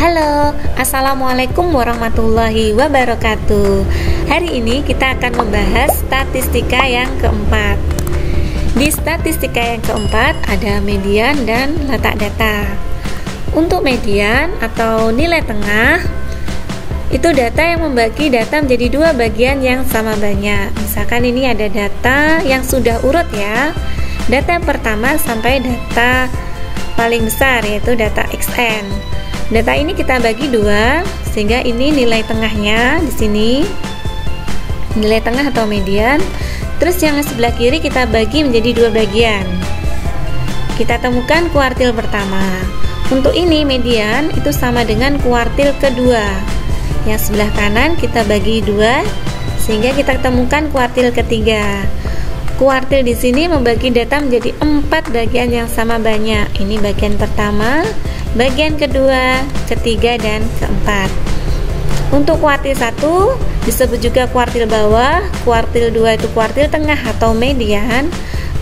Halo, Assalamualaikum warahmatullahi wabarakatuh. Hari ini kita akan membahas statistika yang keempat. Di statistika yang keempat ada median dan letak data. Untuk median atau nilai tengah, itu data yang membagi data menjadi dua bagian yang sama banyak. Misalkan ini ada data yang sudah urut ya, data yang pertama sampai data paling besar yaitu data XN. Data ini kita bagi dua, sehingga ini nilai tengahnya di sini, nilai tengah atau median. Terus yang sebelah kiri kita bagi menjadi dua bagian. Kita temukan kuartil pertama. Untuk ini median itu sama dengan kuartil kedua. Yang sebelah kanan kita bagi dua, sehingga kita temukan kuartil ketiga. Kuartil di sini membagi data menjadi 4 bagian yang sama banyak. Ini bagian pertama, bagian kedua, ketiga, dan keempat. Untuk kuartil 1 disebut juga kuartil bawah, kuartil 2 itu kuartil tengah atau median,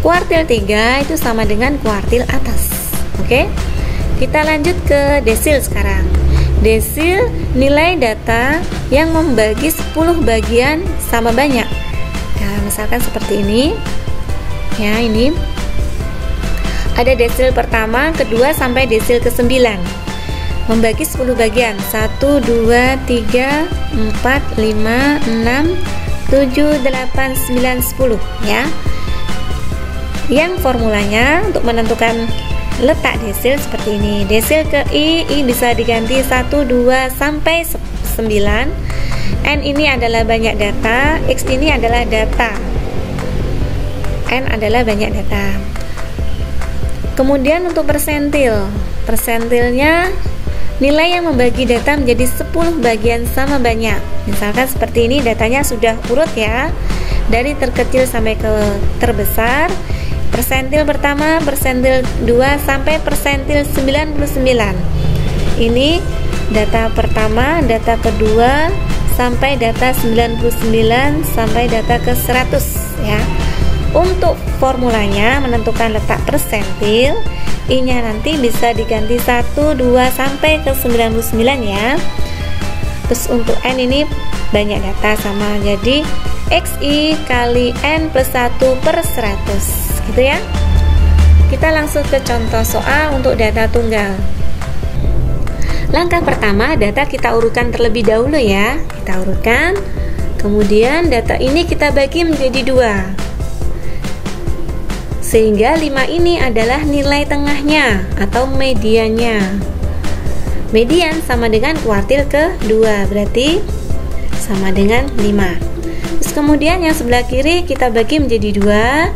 kuartil 3 itu sama dengan kuartil atas. Oke, kita lanjut ke desil sekarang. Desil nilai data yang membagi 10 bagian sama banyak. Nah, misalkan seperti ini ya, ini ada desil pertama, kedua, sampai desil ke-9 membagi 10 bagian 1, 2, 3, 4, 5, 6, 7, 8, 9, 10 ya. Yang formulanya untuk menentukan letak desil seperti ini. Desil ke I bisa diganti 1, 2, sampai 9. N ini adalah banyak data, X ini adalah data, N adalah banyak data. Kemudian untuk persentil, persentilnya nilai yang membagi data menjadi 10 bagian sama banyak. Misalkan seperti ini, datanya sudah urut ya, dari terkecil sampai ke terbesar. Persentil pertama, persentil 2, sampai persentil 99. Ini data pertama, data kedua, sampai data 99, sampai data ke 100 ya. Untuk formulanya menentukan letak persentil, I-nya nanti bisa diganti 1, 2, sampai ke 99 ya. Terus untuk N ini banyak data sama, jadi XI kali N plus 1 per 100 gitu ya. Kita langsung ke contoh soal untuk data tunggal. Langkah pertama, data kita urutkan terlebih dahulu ya. Kita urutkan, kemudian data ini kita bagi menjadi 2, sehingga 5 ini adalah nilai tengahnya atau mediannya. Median sama dengan kuartil ke-2, berarti sama dengan 5. Terus kemudian yang sebelah kiri kita bagi menjadi 2,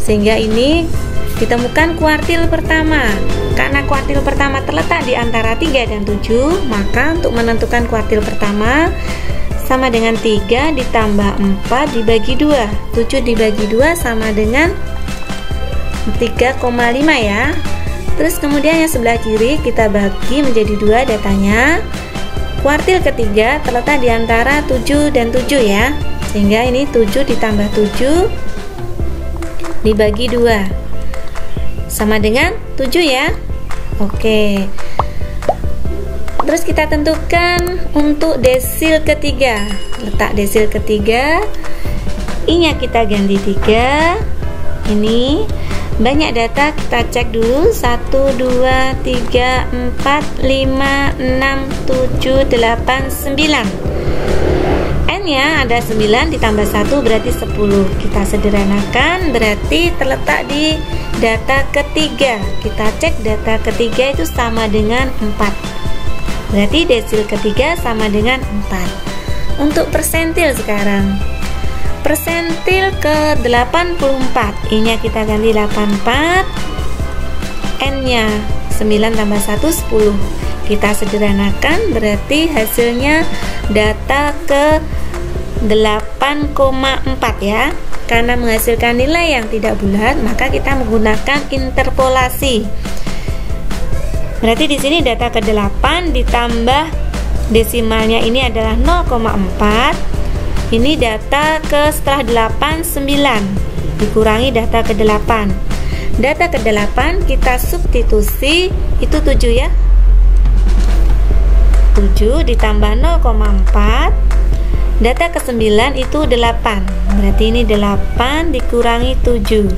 sehingga ini ditemukan kuartil pertama. Karena kuartil pertama terletak di antara 3 dan 7, maka untuk menentukan kuartil pertama sama dengan 3 ditambah 4 dibagi 2. 7 dibagi 2 sama dengan 3,5 ya. Terus kemudian yang sebelah kiri kita bagi menjadi 2 datanya. Kuartil ketiga terletak di antara 7 dan 7 ya. Sehingga ini 7 ditambah 7 dibagi 2 sama dengan 7 ya. Oke. Terus kita tentukan untuk desil ketiga. Letak desil ketiga, I-nya kita ganti 3. Ini banyak data, kita cek dulu. 1, 2, 3, 4, 5, 6, 7, 8, 9. N-nya ada 9 ditambah 1 berarti 10. Kita sederhanakan, berarti terletak di data ketiga. Kita cek data ketiga itu sama dengan 4. Berarti desil ketiga sama dengan 4. Untuk persentil sekarang. Persentil ke 84, I-nya kita ganti 84, N-nya 9 tambah 1, 10. Kita sederhanakan, berarti hasilnya data ke 8,4 ya. Karena menghasilkan nilai yang tidak bulat, maka kita menggunakan interpolasi. Berarti di sini data ke 8 ditambah desimalnya ini adalah 0,4. Ini data ke setelah 8, 9 dikurangi data ke 8. Data ke 8 kita substitusi, itu 7 ya. 7 ditambah 0,4. Data ke-9 itu 8. Berarti ini 8 dikurangi 7.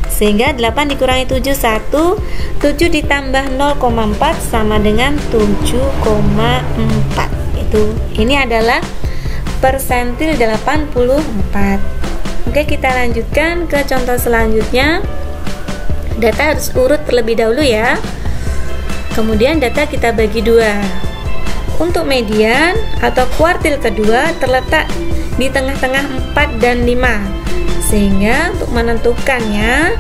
Sehingga 8 dikurangi 7 1. 7 ditambah 0,4 sama dengan 7,4. Ini adalah persentil 84. Oke, kita lanjutkan ke contoh selanjutnya. Data harus urut terlebih dahulu ya. Kemudian data kita bagi 2. Untuk median atau kuartil kedua terletak di tengah-tengah 4 dan 5. Sehingga untuk menentukannya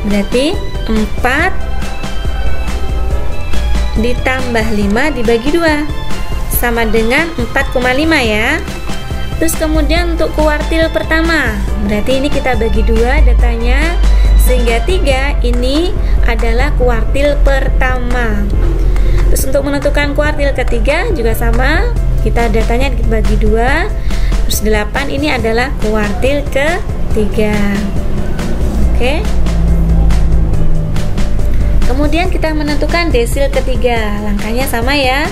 berarti 4 ditambah 5 dibagi 2 sama dengan 4,5 ya. Terus kemudian untuk kuartil pertama, berarti ini kita bagi 2 datanya, sehingga 3 ini adalah kuartil pertama. Terus untuk menentukan kuartil ketiga juga sama, kita datanya dibagi 2. Terus 8 ini adalah kuartil ketiga. Oke. Kemudian kita menentukan desil ketiga. Langkahnya sama ya.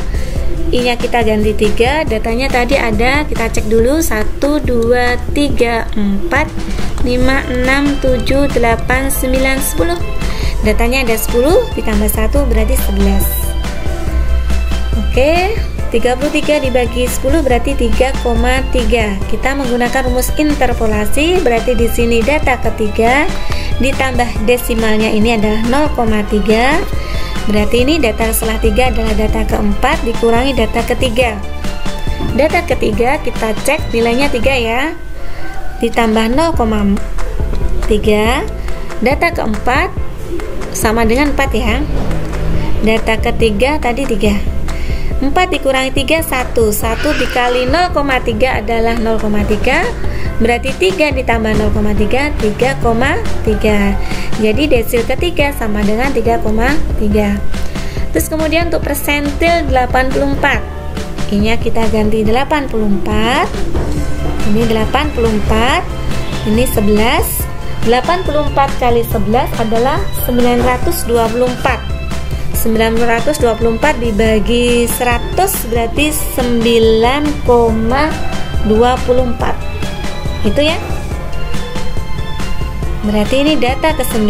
I-nya kita ganti 3, datanya tadi ada, kita cek dulu 1, 2, 3, 4, 5, 6, 7, 8, 9, 10. Datanya ada 10 ditambah 1 berarti 11. Oke, 33 dibagi 10 berarti 3,3. Kita menggunakan rumus interpolasi, berarti di sini data ketiga ditambah desimalnya ini adalah 0,3. Berarti ini data setelah 3 adalah data keempat dikurangi data ketiga. Data ketiga kita cek nilainya 3 ya. Ditambah 0,3. Data keempat sama dengan 4 ya. Data ketiga tadi 3. 4 dikurangi 3 1. 1 dikali 0,3 adalah 0,3. Berarti 3 ditambah 0,3 3,3. Jadi desil ketiga sama dengan 3,3. Terus kemudian untuk persentil 84. I-nya kita ganti 84. Ini 84. Ini 11. 84 kali 11 adalah 924. 924 dibagi 100 berarti 9,24. Itu ya. Berarti ini data ke-9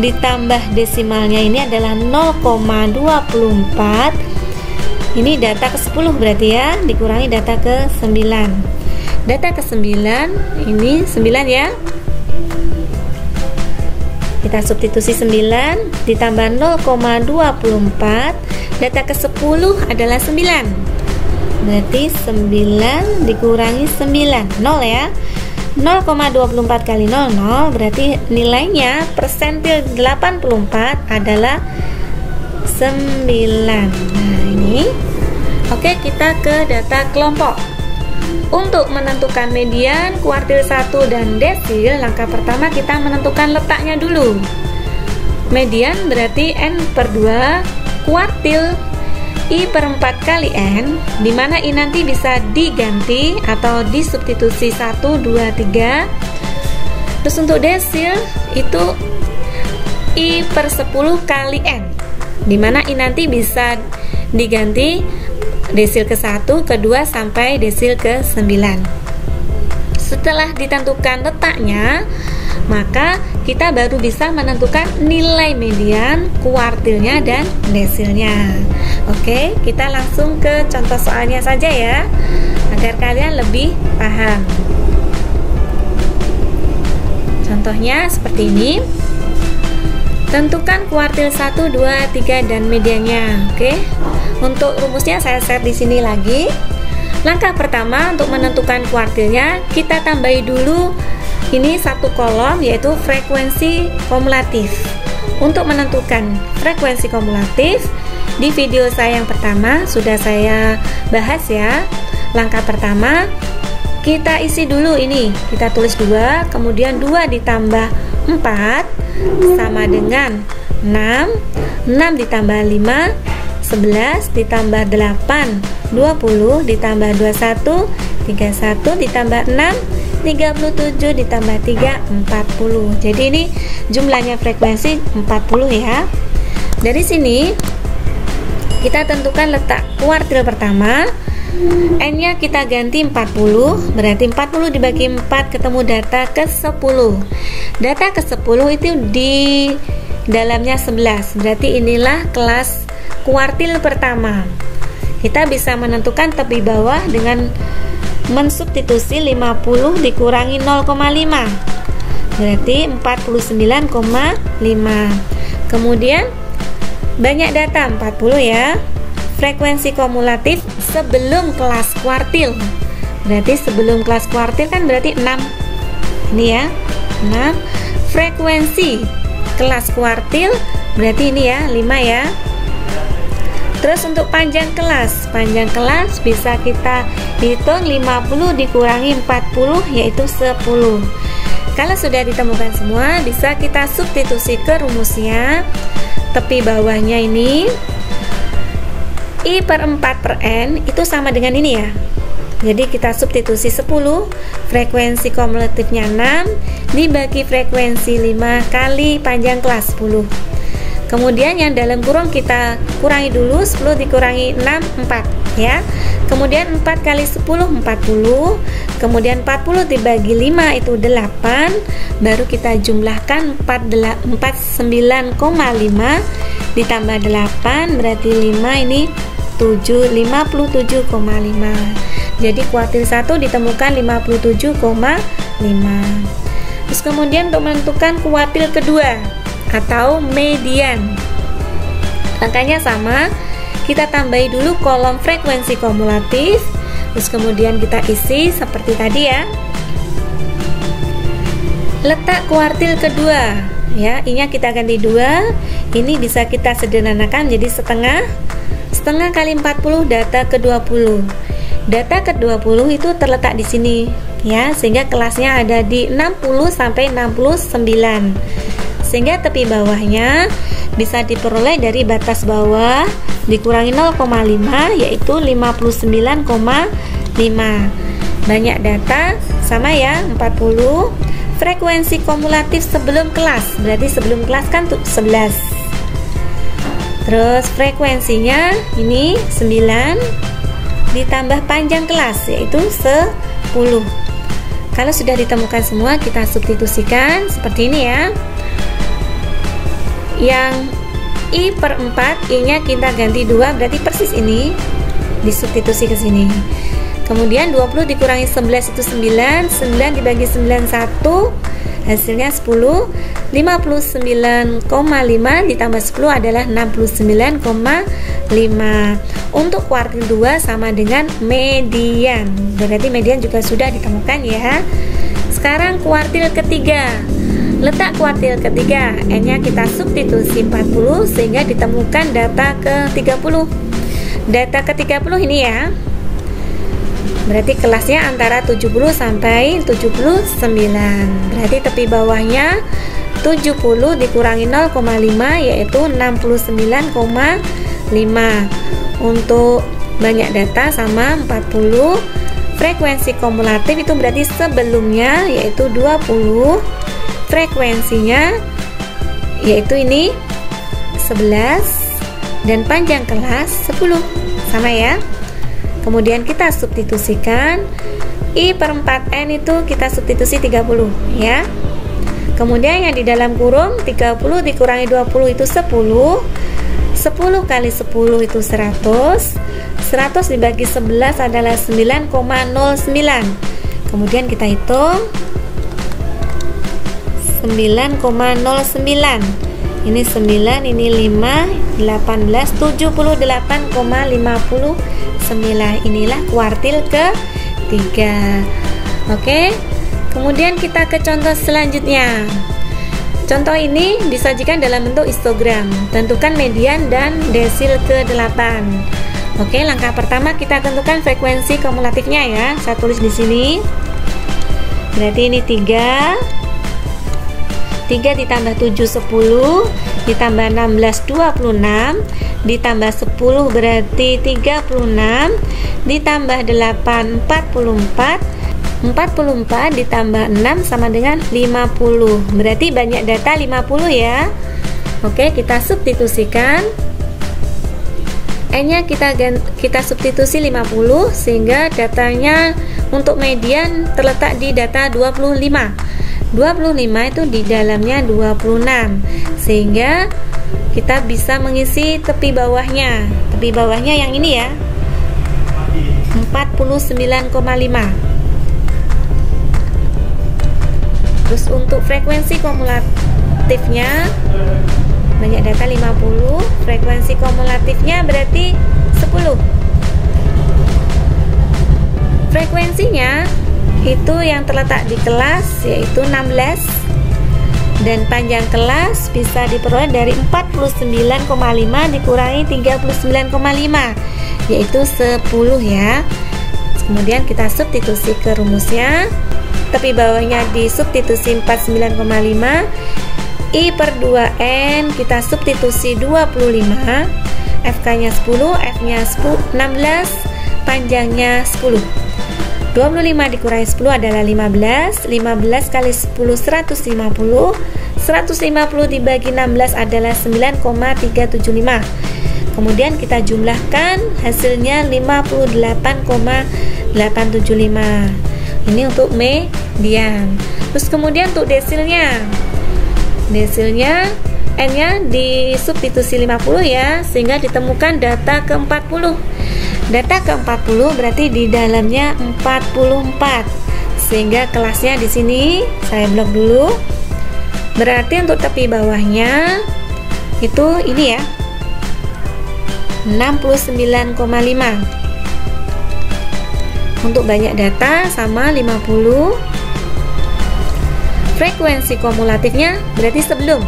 ditambah desimalnya ini adalah 0,24. Ini data ke-10 berarti ya, dikurangi data ke-9. Data ke-9 ini 9 ya. Kita substitusi 9 ditambah 0,24. Data ke-10 adalah 9. Berarti 9 dikurangi 9, 0 ya. 0,24 kali 0, 0. Berarti nilainya persentil 84 adalah 9. Nah ini. Oke, kita ke data kelompok. Untuk menentukan median, kuartil 1 dan desil, langkah pertama kita menentukan letaknya dulu. Median berarti N/2 kuartil I per 4 kali N, dimana I nanti bisa diganti atau disubstitusi 1, 2, 3. Terus untuk desil itu I per 10 kali N, dimana I nanti bisa diganti desil ke-1, ke-2 sampai desil ke-9. Setelah ditentukan letaknya, maka kita baru bisa menentukan nilai median, kuartilnya, dan desilnya. Oke, kita langsung ke contoh soalnya saja ya, agar kalian lebih paham. Contohnya seperti ini. Tentukan kuartil 1, 2, 3 dan mediannya. Oke. Untuk rumusnya saya set di sini lagi. Langkah pertama untuk menentukan kuartilnya, kita tambahi dulu ini satu kolom, yaitu frekuensi kumulatif. Untuk menentukan frekuensi kumulatif, di video saya yang pertama sudah saya bahas ya. Langkah pertama, kita isi dulu ini, kita tulis 2, kemudian 2 ditambah 4 sama dengan 6. 6 ditambah 5 11 ditambah 8 20 ditambah 21 31 ditambah 6 37 ditambah 3 40. Jadi ini jumlahnya frekuensi 40 ya. Dari sini Kita tentukan letak kuartil pertama. N-nya kita ganti 40, berarti 40 dibagi 4 ketemu data ke-10. Data ke-10 itu di dalamnya 11, berarti inilah kelas kuartil pertama. Kita bisa menentukan tepi bawah dengan mensubstitusi 50 dikurangi 0,5, berarti 49,5. Kemudian banyak data 40 ya. Frekuensi kumulatif sebelum kelas kuartil, berarti sebelum kelas kuartil kan berarti 6. Ini ya, 6. Frekuensi kelas kuartil berarti ini ya, 5 ya. Terus untuk panjang kelas bisa kita hitung 50 dikurangi 40, yaitu 10. Kalau sudah ditemukan semua, bisa kita substitusi ke rumusnya. Tepi bawahnya ini I per 4 per N itu sama dengan ini ya. Jadi kita substitusi 10, frekuensi kumulatifnya 6 dibagi frekuensi 5 kali panjang kelas 10. Kemudian yang dalam kurung kita kurangi dulu, 10 dikurangi 6, 4 ya. Kemudian 4 kali 10, 40. Kemudian 40 dibagi 5 itu 8. Baru kita jumlahkan 49,5 ditambah 8 berarti 5, ini 57,5. Jadi kuartil 1 ditemukan 57,5. Terus kemudian untuk menentukan kuartil kedua atau median, angkanya sama, kita tambahi dulu kolom frekuensi kumulatif, terus kemudian kita isi seperti tadi ya. Letak kuartil kedua ya, I-nya kita ganti 2. Ini bisa kita sederhanakan jadi setengah kali 40 data ke-20. Data ke-20 itu terletak di sini ya, sehingga kelasnya ada di 60 sampai 69. Sehingga tepi bawahnya bisa diperoleh dari batas bawah dikurangi 0,5, yaitu 59,5. Banyak data sama ya, 40. Frekuensi kumulatif sebelum kelas, berarti sebelum kelas kan 11. Terus frekuensinya ini 9 ditambah panjang kelas, yaitu 10. Kalau sudah ditemukan semua, kita substitusikan seperti ini ya. Yang I per 4, I-nya kita ganti 2, berarti persis ini, disubstitusi ke sini. Kemudian 20 dikurangi 11 itu 9, 9 dibagi 91 hasilnya 10. 59,5 ditambah 10 adalah 69,5. Untuk kuartil 2 sama dengan median, berarti median juga sudah ditemukan ya. Sekarang kuartil ketiga. Letak kuartil ketiga, N-nya kita substitusi 40 sehingga ditemukan data ke-30. Data ke-30 ini ya, berarti kelasnya antara 70 sampai 79. Berarti tepi bawahnya 70 dikurangi 0,5 yaitu 69,5. Untuk banyak data sama 40. Frekuensi kumulatif itu berarti sebelumnya yaitu 20. Frekuensinya yaitu ini 11 dan panjang kelas 10, sama ya. Kemudian kita substitusikan I per 4N itu kita substitusi 30 ya. Kemudian yang di dalam kurung 30 dikurangi 20 itu 10. 10 kali 10 itu 100. 100 dibagi 11 adalah 9,09. Kemudian kita hitung 9,09. Ini 9, ini 5, 18, 78,59. Inilah kuartil ke-3. Oke. Kemudian kita ke contoh selanjutnya. Contoh ini disajikan dalam bentuk histogram. Tentukan median dan desil ke-8. Oke, langkah pertama kita tentukan frekuensi kumulatifnya ya. Saya tulis di sini. Berarti ini 3 ditambah 7 10 ditambah 16 26 ditambah 10 berarti 36 ditambah 8 44 44 ditambah 6 sama dengan 50. Berarti banyak data 50 ya. Oke, kita substitusikan. N-nya kita substitusi 50 sehingga datanya untuk median terletak di data 25. 25 itu di dalamnya 26, sehingga kita bisa mengisi tepi bawahnya. Tepi bawahnya yang ini ya, 49,5. Terus untuk frekuensi kumulatifnya banyak data 50, frekuensi kumulatifnya berarti 10. Frekuensinya itu yang terletak di kelas yaitu 16, dan panjang kelas bisa diperoleh dari 49,5 dikurangi 39,5 yaitu 10 ya. Kemudian kita substitusi ke rumusnya. Tepi bawahnya disubstitusi 49,5, I per 2N kita substitusi 25, FK nya 10, F nya 16, panjangnya 10. 25 dikurangi 10 adalah 15, 15 kali 10 150, 150 dibagi 16 adalah 9,375. Kemudian kita jumlahkan, hasilnya 58,875. Ini untuk median. Terus kemudian untuk desilnya N-nya disubstitusi 50 ya, sehingga ditemukan data ke-40. Data ke-40 berarti di dalamnya 44. Sehingga kelasnya di sini saya blok dulu. Berarti untuk tepi bawahnya itu ini ya, 69,5. Untuk banyak data sama 50. Frekuensi kumulatifnya berarti sebelum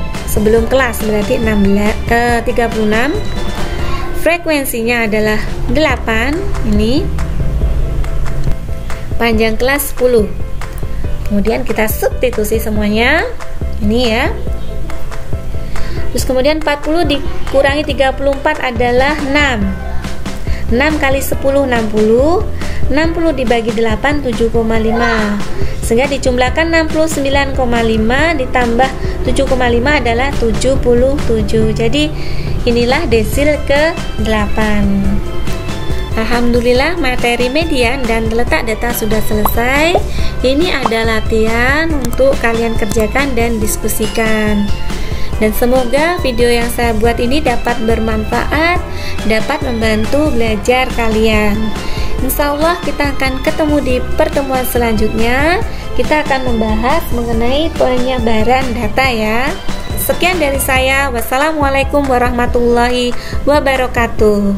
kelas berarti 36. Frekuensinya adalah 8 ini. Panjang kelas 10. Kemudian kita substitusi semuanya. Ini ya. Terus kemudian 40 dikurangi 34 adalah 6. 6 kali 10 60. 60 dibagi 8 7,5. Sehingga dijumlahkan 69,5 ditambah 7,5 adalah 77. Jadi inilah desil ke-8. Alhamdulillah materi median dan letak data sudah selesai. Ini ada latihan untuk kalian kerjakan dan diskusikan. Dan semoga video yang saya buat ini dapat bermanfaat, dapat membantu belajar kalian. Insya Allah kita akan ketemu di pertemuan selanjutnya. Kita akan membahas mengenai penyebaran data ya. Sekian dari saya. Wassalamualaikum warahmatullahi wabarakatuh.